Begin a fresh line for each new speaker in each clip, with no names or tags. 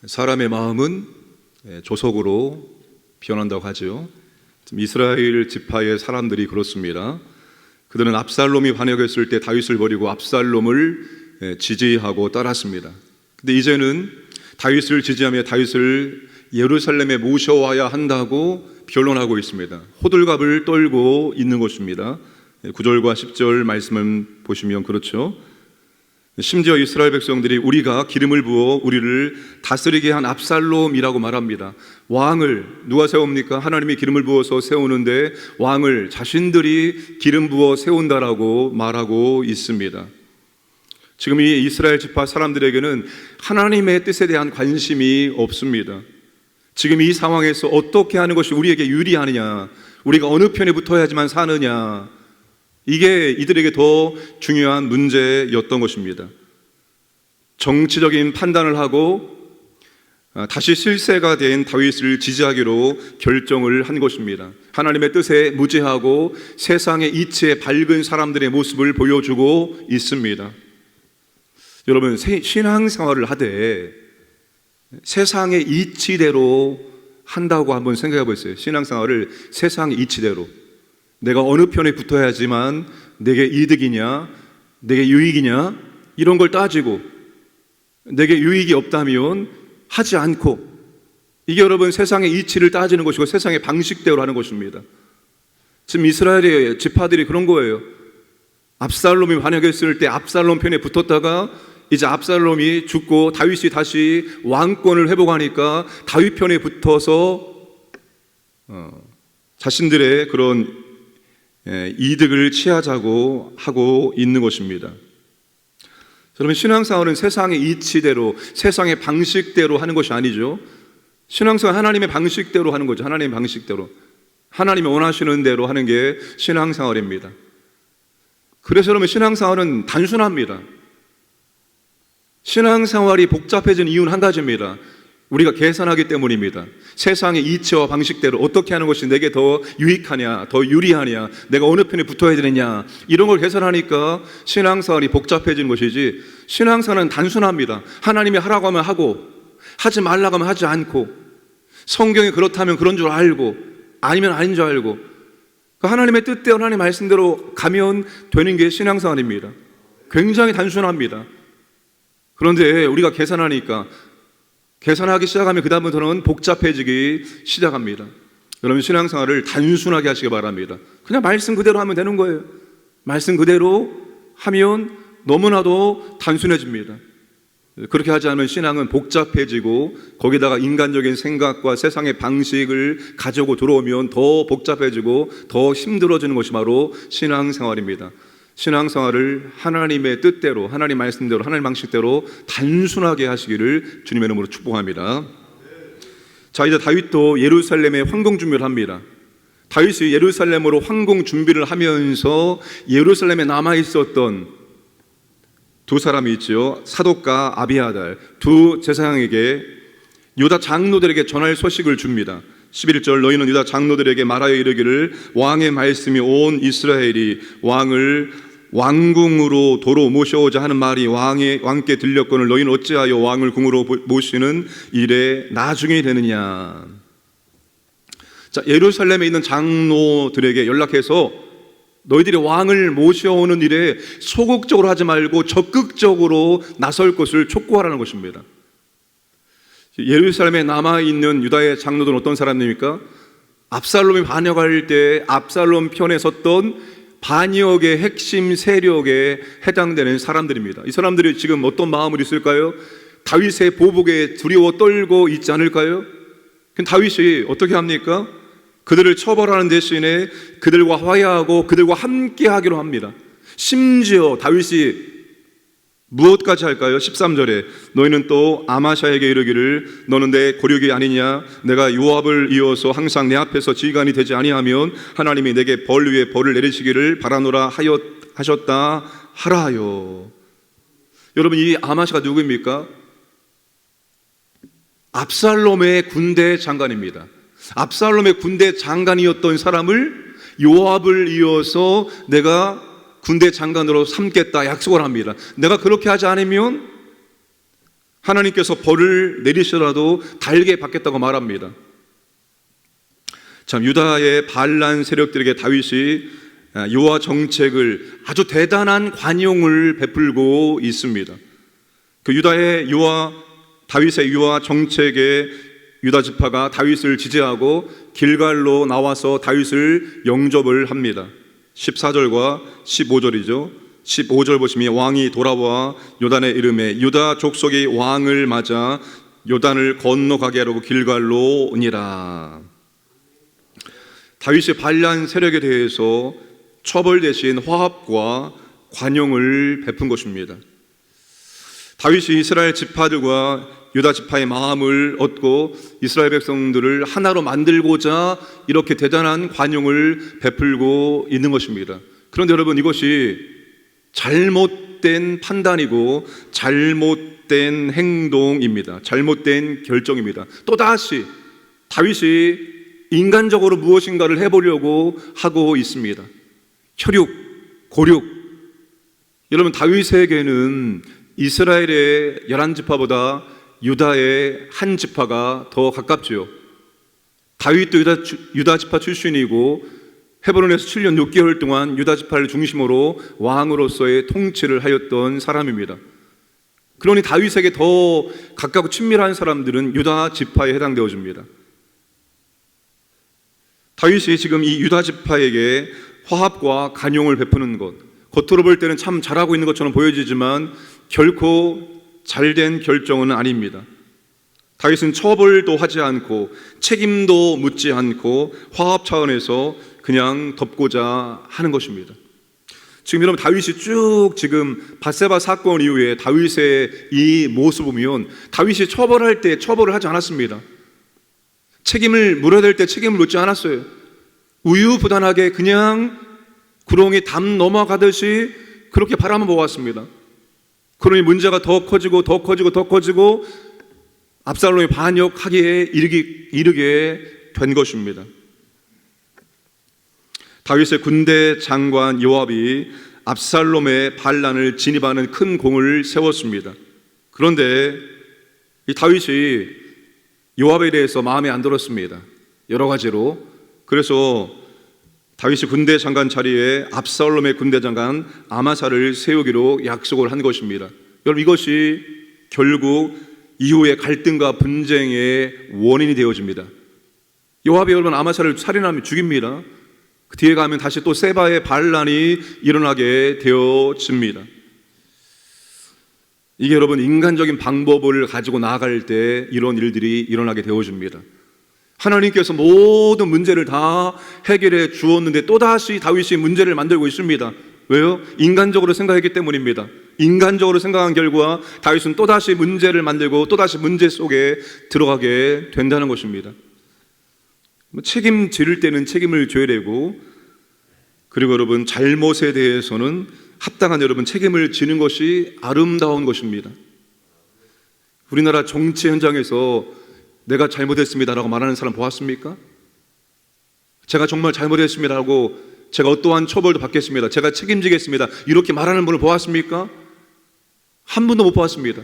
사람의 마음은 조석으로 변한다고 하죠. 이스라엘 지파의 사람들이 그렇습니다. 그들은 압살롬이 반역했을 때 다윗을 버리고 압살롬을 지지하고 따랐습니다. 근데 이제는 다윗을 지지하며 다윗을 예루살렘에 모셔와야 한다고 변론하고 있습니다. 호들갑을 떨고 있는 것입니다. 9절과 10절 말씀을 보시면 그렇죠. 심지어 이스라엘 백성들이 우리가 기름을 부어 우리를 다스리게 한 압살롬이라고 말합니다. 왕을 누가 세웁니까? 하나님이 기름을 부어서 세우는데 왕을 자신들이 기름 부어 세운다라고 말하고 있습니다. 지금 이 이스라엘 지파 사람들에게는 하나님의 뜻에 대한 관심이 없습니다. 지금 이 상황에서 어떻게 하는 것이 우리에게 유리하느냐, 우리가 어느 편에 붙어야지만 사느냐, 이게 이들에게 더 중요한 문제였던 것입니다. 정치적인 판단을 하고 다시 실세가 된 다윗을 지지하기로 결정을 한 것입니다. 하나님의 뜻에 무죄하고 세상의 이치에 밝은 사람들의 모습을 보여주고 있습니다. 여러분, 신앙생활을 하되 세상의 이치대로 한다고 한번 생각해 보세요. 신앙생활을 세상의 이치대로, 내가 어느 편에 붙어야지만 내게 이득이냐, 내게 유익이냐, 이런 걸 따지고 내게 유익이 없다면 하지 않고, 이게 여러분 세상의 이치를 따지는 것이고 세상의 방식대로 하는 것입니다. 지금 이스라엘의 지파들이 그런 거예요. 압살롬이 반역했을 때 압살롬 편에 붙었다가 이제 압살롬이 죽고 다윗이 다시 왕권을 회복하니까 다윗 편에 붙어서 자신들의 그런 이득을 취하자고 하고 있는 것입니다. 여러분, 신앙생활은 세상의 이치대로, 세상의 방식대로 하는 것이 아니죠. 신앙생활은 하나님의 방식대로 하는 거죠. 하나님의 방식대로, 하나님이 원하시는 대로 하는 게 신앙생활입니다. 그래서 여러분, 신앙생활은 단순합니다. 신앙생활이 복잡해진 이유는 한 가지입니다. 우리가 계산하기 때문입니다. 세상의 이치와 방식대로 어떻게 하는 것이 내게 더 유익하냐, 더 유리하냐, 내가 어느 편에 붙어야 되느냐, 이런 걸 계산하니까 신앙생활이 복잡해진 것이지, 신앙생활은 단순합니다. 하나님이 하라고 하면 하고, 하지 말라고 하면 하지 않고, 성경이 그렇다면 그런 줄 알고, 아니면 아닌 줄 알고, 하나님의 뜻대로 하나님의 말씀대로 가면 되는 게 신앙생활입니다. 굉장히 단순합니다. 그런데 우리가 계산하기 시작하면 그 다음부터는 복잡해지기 시작합니다. 여러분, 신앙생활을 단순하게 하시기 바랍니다. 그냥 말씀 그대로 하면 되는 거예요. 말씀 그대로 하면 너무나도 단순해집니다. 그렇게 하지 않으면 신앙은 복잡해지고 거기다가 인간적인 생각과 세상의 방식을 가지고 들어오면 더 복잡해지고 더 힘들어지는 것이 바로 신앙생활입니다. 신앙생활을 하나님의 뜻대로, 하나님 말씀대로, 하나님 방식대로 단순하게 하시기를 주님의 이름으로 축복합니다. 자, 이제 다윗도 예루살렘에 황공 준비를 합니다. 다윗이 예루살렘으로 황공 준비를 하면서 예루살렘에 남아있었던 두 사람이 있죠. 사독과 아비아달, 두 제사장에게, 유다 장로들에게 전할 소식을 줍니다. 11절, 너희는 유다 장로들에게 말하여 이르기를 왕의 말씀이 온 이스라엘이 왕을 왕궁으로 도로 모셔오자 하는 말이 왕께 들렸거늘 너희는 어찌하여 왕을 궁으로 모시는 일에 나중에 되느냐. 자, 예루살렘에 있는 장로들에게 연락해서 너희들이 왕을 모셔오는 일에 소극적으로 하지 말고 적극적으로 나설 것을 촉구하라는 것입니다. 예루살렘에 남아있는 유다의 장로들은 어떤 사람입니까? 압살롬이 반역할 때 압살롬 편에 섰던 반역의 핵심 세력에 해당되는 사람들입니다. 이 사람들이 지금 어떤 마음으로 있을까요? 다윗의 보복에 두려워 떨고 있지 않을까요? 그럼 다윗이 어떻게 합니까? 그들을 처벌하는 대신에 그들과 화해하고 그들과 함께 하기로 합니다. 심지어 다윗이 무엇까지 할까요? 13절에 너희는 또 아마샤에게 이르기를 너는 내 고륙이 아니냐, 내가 요압을 이어서 항상 내 앞에서 지휘관이 되지 아니하면 하나님이 내게 벌 위에 벌을 내리시기를 바라노라 하셨다 하라 하여. 여러분, 이 아마샤가 누구입니까? 압살롬의 군대 장관입니다. 압살롬의 군대 장관이었던 사람을 요압을 이어서 내가 군대 장관으로 삼겠다 약속을 합니다. 내가 그렇게 하지 않으면 하나님께서 벌을 내리시더라도 달게 받겠다고 말합니다. 참, 유다의 반란 세력들에게 다윗이 유아 정책을 아주 대단한 관용을 베풀고 있습니다. 그 다윗의 유아 정책에 유다 지파가 다윗을 지지하고 길갈로 나와서 다윗을 영접을 합니다. 14절과 15절이죠. 15절 보시면 왕이 돌아와 요단의 이름에 유다 족속이 왕을 맞아 요단을 건너가게 하려고 길갈로 오니라. 다윗의 반란 세력에 대해서 처벌 대신 화합과 관용을 베푼 것입니다. 다윗이 이스라엘 지파들과 유다 지파의 마음을 얻고 이스라엘 백성들을 하나로 만들고자 이렇게 대단한 관용을 베풀고 있는 것입니다. 그런데 여러분, 이것이 잘못된 판단이고 잘못된 행동입니다. 잘못된 결정입니다. 또다시 다윗이 인간적으로 무엇인가를 해보려고 하고 있습니다. 혈육, 고륙. 여러분, 다윗에게는 이스라엘의 11지파보다 유다의 한 지파가 더 가깝지요. 다윗도 유다 지파 출신이고 헤브론에서 7년 6개월 동안 유다 지파를 중심으로 왕으로서의 통치를 하였던 사람입니다. 그러니 다윗에게 더 가깝고 친밀한 사람들은 유다 지파에 해당되어집니다. 다윗이 지금 이 유다 지파에게 화합과 관용을 베푸는 것, 겉으로 볼 때는 참 잘하고 있는 것처럼 보여지지만 결코 잘된 결정은 아닙니다. 다윗은 처벌도 하지 않고 책임도 묻지 않고 화합 차원에서 그냥 덮고자 하는 것입니다. 지금 여러분, 다윗이 쭉 지금 밧세바 사건 이후에 다윗의 이 모습을 보면 다윗이 처벌할 때 처벌을 하지 않았습니다. 책임을 물어야 될 때 책임을 묻지 않았어요. 우유부단하게 그냥 구렁이 담 넘어가듯이 그렇게 바라만 보았습니다. 그러니 문제가 더 커지고 압살롬이 반역하기에 이르게 된 것입니다. 다윗의 군대 장관 요압이 압살롬의 반란을 진입하는 큰 공을 세웠습니다. 그런데 이 다윗이 요압에 대해서 마음에 안 들었습니다. 여러 가지로. 그래서 다윗이 군대 장관 자리에 압살롬의 군대 장관 아마사를 세우기로 약속을 한 것입니다. 여러분, 이것이 결국 이후의 갈등과 분쟁의 원인이 되어집니다. 요압이 여러분 아마사를 살인하면 죽입니다. 그 뒤에 가면 다시 또 세바의 반란이 일어나게 되어집니다. 이게 여러분 인간적인 방법을 가지고 나아갈 때 이런 일들이 일어나게 되어집니다. 하나님께서 모든 문제를 다 해결해 주었는데 또다시 다윗이 문제를 만들고 있습니다. 왜요? 인간적으로 생각했기 때문입니다. 인간적으로 생각한 결과 다윗은 또다시 문제를 만들고 또다시 문제 속에 들어가게 된다는 것입니다. 책임질 때는 책임을 져야 되고, 그리고 여러분 잘못에 대해서는 합당한 여러분 책임을 지는 것이 아름다운 것입니다. 우리나라 정치 현장에서 내가 잘못했습니다라고 말하는 사람 보았습니까? 제가 정말 잘못했습니다라고 제가 어떠한 처벌도 받겠습니다, 제가 책임지겠습니다, 이렇게 말하는 분을 보았습니까? 한 분도 못 보았습니다.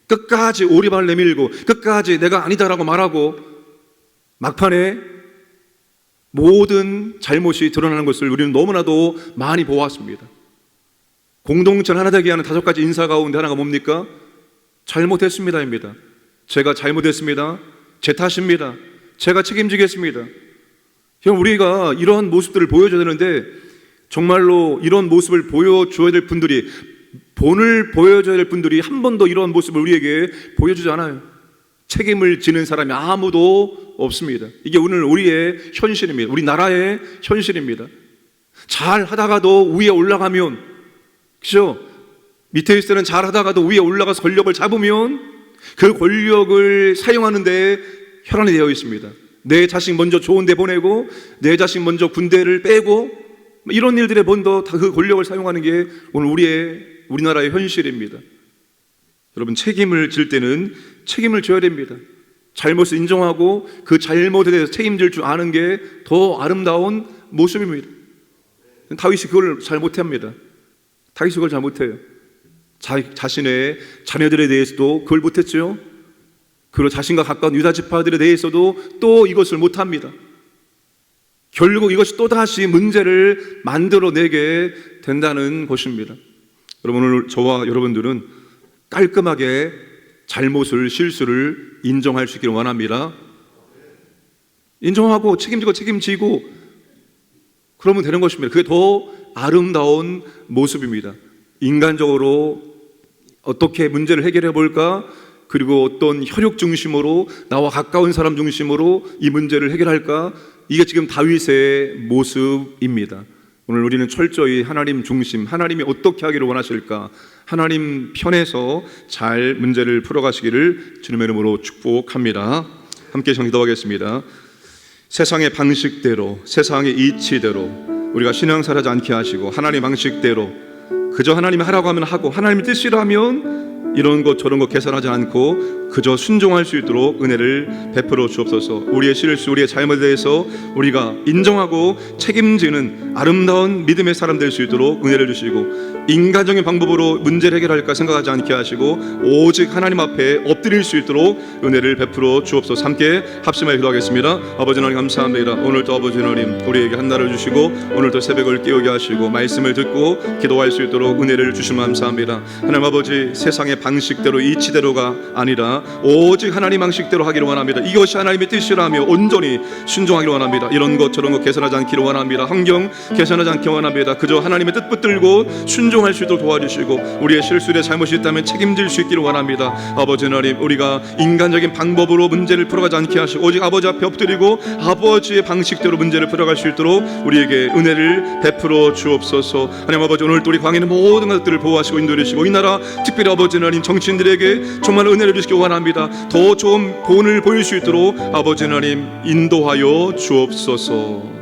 끝까지 오리발을 내밀고 끝까지 내가 아니다라고 말하고 막판에 모든 잘못이 드러나는 것을 우리는 너무나도 많이 보았습니다. 공동체 하나 되게 하는 5가지 인사 가운데 하나가 뭡니까? 잘못했습니다입니다. 제가 잘못했습니다, 제 탓입니다, 제가 책임지겠습니다. 우리가 이러한 모습들을 보여줘야 되는데 정말로 이런 모습을 보여줘야 될 분들이, 본을 보여줘야 될 분들이 한 번도 이런 모습을 우리에게 보여주지 않아요. 책임을 지는 사람이 아무도 없습니다. 이게 오늘 우리의 현실입니다. 우리 나라의 현실입니다. 잘 하다가도 위에 올라가면, 그죠? 밑에 있을 때는 잘 하다가도 위에 올라가서 권력을 잡으면 그 권력을 사용하는 데 혈안이 되어 있습니다. 내 자식 먼저 좋은 데 보내고 내 자식 먼저 군대를 빼고 이런 일들에 먼저 다 그 권력을 사용하는 게 오늘 우리나라의 현실입니다. 여러분, 책임을 질 때는 책임을 져야 됩니다. 잘못을 인정하고 그 잘못에 대해서 책임질 줄 아는 게 더 아름다운 모습입니다. 다윗이 그걸 잘 못합니다. 다윗이 그걸 잘 못해요. 자신의 자녀들에 대해서도 그걸 못했죠. 그리고 자신과 가까운 유다 지파들에 대해서도 또 이것을 못합니다. 결국 이것이 또다시 문제를 만들어내게 된다는 것입니다. 여러분, 오늘 저와 여러분들은 깔끔하게 잘못을, 실수를 인정할 수 있기를 원합니다. 인정하고 책임지고 책임지고 그러면 되는 것입니다. 그게 더 아름다운 모습입니다. 인간적으로 어떻게 문제를 해결해 볼까? 그리고 어떤 혈육 중심으로, 나와 가까운 사람 중심으로 이 문제를 해결할까? 이게 지금 다윗의 모습입니다. 오늘 우리는 철저히 하나님 중심, 하나님이 어떻게 하기를 원하실까? 하나님 편에서 잘 문제를 풀어가시기를 주님의 이름으로 축복합니다. 함께 기도하겠습니다. 세상의 방식대로, 세상의 이치대로 우리가 신앙생활하지 않게 하시고, 하나님 방식대로 그저 하나님이 하라고 하면 하고, 하나님의 뜻이라면 이런 것 저런 것 계산하지 않고 그저 순종할 수 있도록 은혜를 베풀어 주옵소서. 우리의 실수, 우리의 잘못에 대해서 우리가 인정하고 책임지는 아름다운 믿음의 사람 될 수 있도록 은혜를 주시고, 인간적인 방법으로 문제를 해결할까 생각하지 않게 하시고 오직 하나님 앞에 엎드릴 수 있도록 은혜를 베풀어 주옵소서. 함께 합심하여 기도하겠습니다. 아버지 하나님 감사합니다. 오늘도 아버지 하나님 우리에게 한날을 주시고 오늘도 새벽을 깨우게 하시고 말씀을 듣고 기도할 수 있도록 은혜를 주시면 감사합니다. 하나님 아버지, 세상의 방식대로 이치대로가 아니라 오직 하나님 방식대로 하기를 원합니다. 이것이 하나님의 뜻이라며 온전히 순종하기를 원합니다. 이런 것 저런 것 계산하지 않기를 원합니다. 환경 계산하지 않기를 원합니다. 그저 하나님의 뜻 붙들고 순종할 수 있도록 도와주시고, 우리의 실수에 잘못이 있다면 책임질 수 있기를 원합니다. 아버지 하나님, 우리가 인간적인 방법으로 문제를 풀어가지 않게 하시고 오직 아버지 앞에 엎드리고 아버지의 방식대로 문제를 풀어갈 수 있도록 우리에게 은혜를 베풀어 주옵소서. 하나님 아버지, 오늘 또 우리 광야의 모든 것들을 보호하시고 인도해 주시고, 이 나라 특별히 아버지 하나님 정치인들에게 정말 은혜를 주시기 원합니다. 더 좋은 본을 보일 수 있도록 아버지 하나님 인도하여 주옵소서.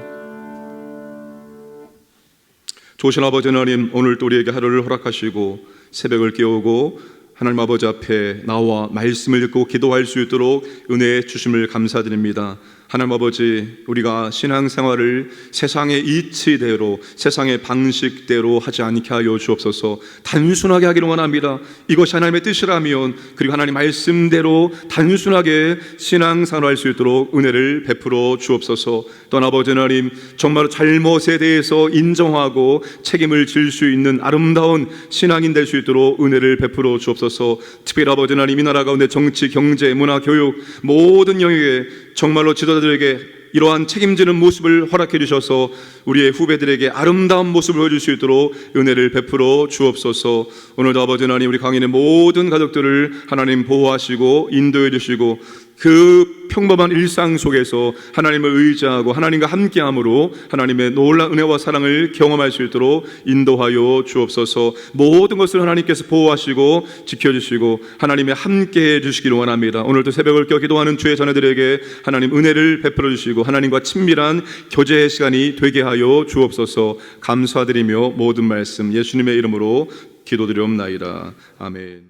좋으신 아버지 하나님, 오늘 또 우리에게 하루를 허락하시고 새벽을 깨우고 하나님 아버지 앞에 나와 말씀을 듣고 기도할 수 있도록 은혜 주심을 감사드립니다. 하나님 아버지, 우리가 신앙생활을 세상의 이치대로, 세상의 방식대로 하지 않게 하여 주옵소서. 단순하게 하기를 원합니다. 이것이 하나님의 뜻이라면, 그리고 하나님 말씀대로 단순하게 신앙생활할 수 있도록 은혜를 베풀어 주옵소서. 또한 아버지 하나님, 정말 잘못에 대해서 인정하고 책임을 질 수 있는 아름다운 신앙인 될 수 있도록 은혜를 베풀어 주옵소서. 특별히 아버지 하나님, 이 나라 가운데 정치, 경제, 문화, 교육 모든 영역에 정말로 지도자들에게 이러한 책임지는 모습을 허락해 주셔서 우리의 후배들에게 아름다운 모습을 보여줄 수 있도록 은혜를 베풀어 주옵소서. 오늘도 아버지 하나님, 우리 강인의 모든 가족들을 하나님 보호하시고 인도해 주시고, 그 평범한 일상 속에서 하나님을 의지하고 하나님과 함께함으로 하나님의 놀라운 은혜와 사랑을 경험할 수 있도록 인도하여 주옵소서. 모든 것을 하나님께서 보호하시고 지켜주시고 하나님의 함께해 주시기를 원합니다. 오늘도 새벽을 깨어 기도하는 주의 자녀들에게 하나님 은혜를 베풀어 주시고 하나님과 친밀한 교제의 시간이 되게 하여 주옵소서. 감사드리며 모든 말씀 예수님의 이름으로 기도드리옵나이다. 아멘.